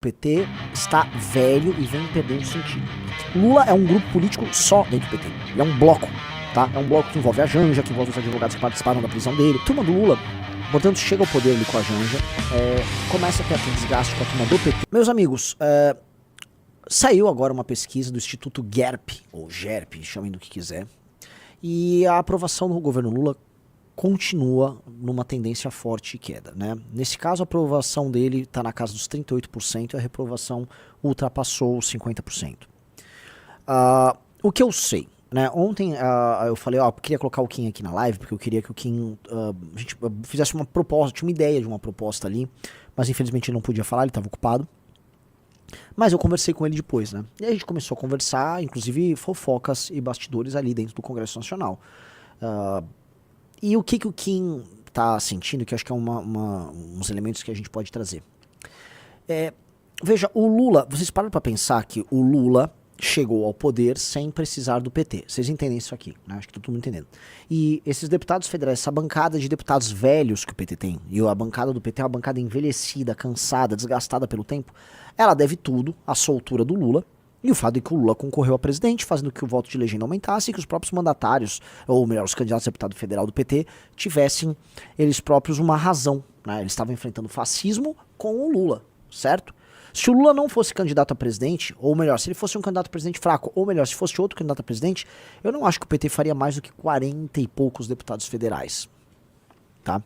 PT está velho e vem perdendo sentido. Lula é um grupo político só dentro do PT. Ele é um bloco, tá? É um bloco que envolve a Janja, que envolve os advogados que participaram da prisão dele. A turma do Lula, portanto, chega ao poder ali com a Janja, começa a ter aquele desgaste com a turma do PT. Meus amigos, saiu agora uma pesquisa do Instituto GERP, ou GERP, chamem do que quiser, e a aprovação do governo Lula continua numa tendência forte e queda, né? Nesse caso, a aprovação dele está na casa dos 38% e a reprovação ultrapassou os 50%. O que eu sei, né? Ontem eu falei, queria colocar o Kim aqui na live, porque eu queria que o Kim a gente fizesse uma proposta, tinha uma ideia de uma proposta ali, mas infelizmente ele não podia falar, ele estava ocupado. Mas eu conversei com ele depois, né? E a gente começou a conversar, inclusive fofocas e bastidores ali dentro do Congresso Nacional. E o que o Kim tá sentindo, que eu acho que é uns elementos que a gente pode trazer. Veja, o Lula, vocês param para pensar que o Lula chegou ao poder sem precisar do PT. Vocês entendem isso aqui, né? Acho que tá todo mundo entendendo. E esses deputados federais, essa bancada de deputados velhos que o PT tem, e a bancada do PT é uma bancada envelhecida, cansada, desgastada pelo tempo, ela deve tudo à soltura do Lula e o fato de que o Lula concorreu a presidente, fazendo que o voto de legenda aumentasse e que os próprios mandatários, ou melhor, os candidatos a deputado federal do PT, tivessem eles próprios uma razão, né? Eles estavam enfrentando o fascismo com o Lula, certo? Se o Lula não fosse candidato a presidente, ou melhor, se ele fosse um candidato a presidente fraco, ou melhor, se fosse outro candidato a presidente, eu não acho que o PT faria mais do que 40 e poucos deputados federais, tá?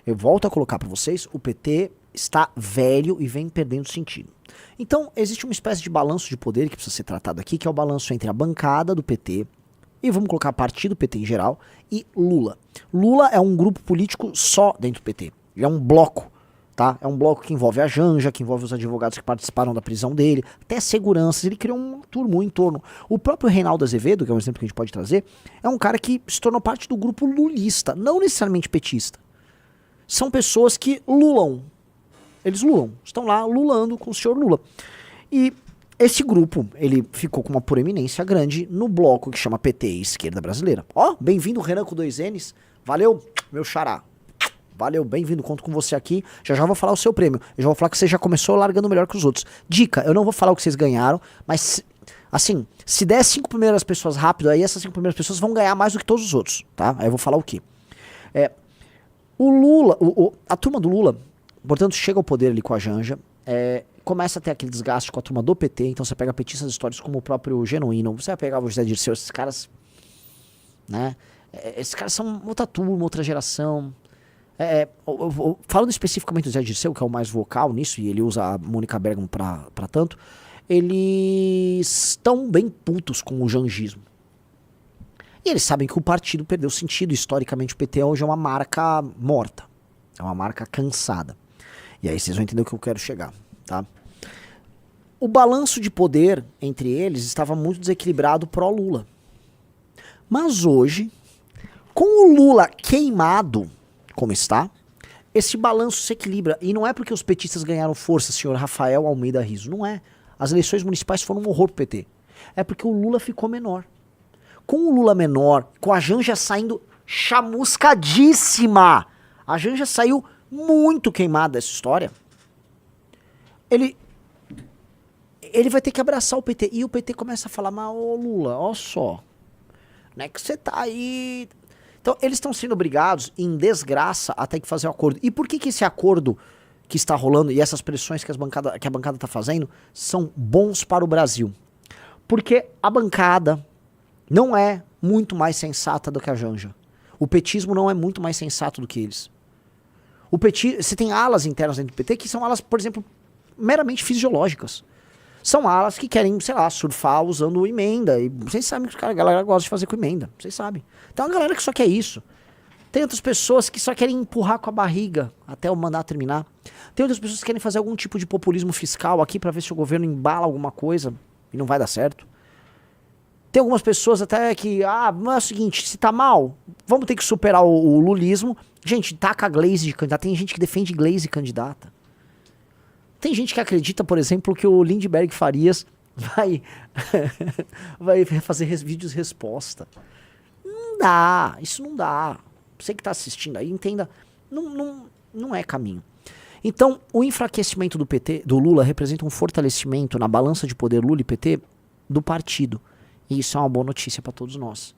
Eu volto a colocar para vocês, o PT está velho e vem perdendo sentido. Então, existe uma espécie de balanço de poder que precisa ser tratado aqui, que é o balanço entre a bancada do PT, e vamos colocar partido PT em geral, e Lula. Lula é um grupo político só dentro do PT, ele é um bloco. Tá? É um bloco que envolve a Janja, que envolve os advogados que participaram da prisão dele, até seguranças, ele criou um turmo em torno. O próprio Reinaldo Azevedo, que é um exemplo que a gente pode trazer, é um cara que se tornou parte do grupo lulista, não necessariamente petista. São pessoas que lulam. Eles lulam, estão lá lulando com o senhor Lula. E esse grupo, ele ficou com uma proeminência grande no bloco que chama PT, Esquerda Brasileira. Bem-vindo, Renan com 2 N's. Valeu, meu xará. Valeu, bem-vindo, conto com você aqui. Já vou falar o seu prêmio. Eu já vou falar que você já começou largando melhor que os outros. Dica, eu não vou falar o que vocês ganharam, mas, assim, se der 5 primeiras pessoas rápido, aí essas 5 primeiras pessoas vão ganhar mais do que todos os outros, tá? Aí eu vou falar o quê? O Lula, a turma do Lula, portanto, chega ao poder ali com a Janja, começa a ter aquele desgaste com a turma do PT, então você pega petistas históricos como o próprio Genuíno, você vai pegar o José Dirceu, esses caras, né? Esses caras são outra turma, outra geração. Falando especificamente do Zé Dirceu, que é o mais vocal nisso, e ele usa a Mônica Bergamo pra tanto, eles estão bem putos com o jangismo. E eles sabem que o partido perdeu sentido. Historicamente, o PT hoje é uma marca morta. É uma marca cansada. E aí vocês vão entender o que eu quero chegar, tá? O balanço de poder entre eles estava muito desequilibrado pró-Lula. Mas hoje, com o Lula queimado como está, esse balanço se equilibra. E não é porque os petistas ganharam força, senhor Rafael Almeida Riso. Não é. As eleições municipais foram um horror pro PT. É porque o Lula ficou menor. Com o Lula menor, com a Janja saindo chamuscadíssima, a Janja saiu muito queimada dessa história, ele vai ter que abraçar o PT. E o PT começa a falar, mas ô Lula, ó só, não é que você tá aí... Então, eles estão sendo obrigados, em desgraça, a ter que fazer um acordo. E por que esse acordo que está rolando e essas pressões que a bancada está fazendo são bons para o Brasil? Porque a bancada não é muito mais sensata do que a Janja. O petismo não é muito mais sensato do que eles. Você tem alas internas dentro do PT que são alas, por exemplo, meramente fisiológicas. São alas que querem, sei lá, surfar usando emenda. E vocês sabem que a galera gosta de fazer com emenda. Vocês sabem. Tem uma galera que só quer isso. Tem outras pessoas que só querem empurrar com a barriga até o mandato terminar. Tem outras pessoas que querem fazer algum tipo de populismo fiscal aqui pra ver se o governo embala alguma coisa e não vai dar certo. Tem algumas pessoas até que, não é o seguinte, se tá mal, vamos ter que superar o lulismo. Gente, taca a Glaze de candidata. Tem gente que defende Glaze candidata. Tem gente que acredita, por exemplo, que o Lindbergh Farias vai fazer vídeos resposta. Não dá, isso não dá. Você que tá assistindo aí, entenda, não é caminho. Então, o enfraquecimento do PT, do Lula, representa um fortalecimento na balança de poder Lula e PT do partido. E isso é uma boa notícia para todos nós.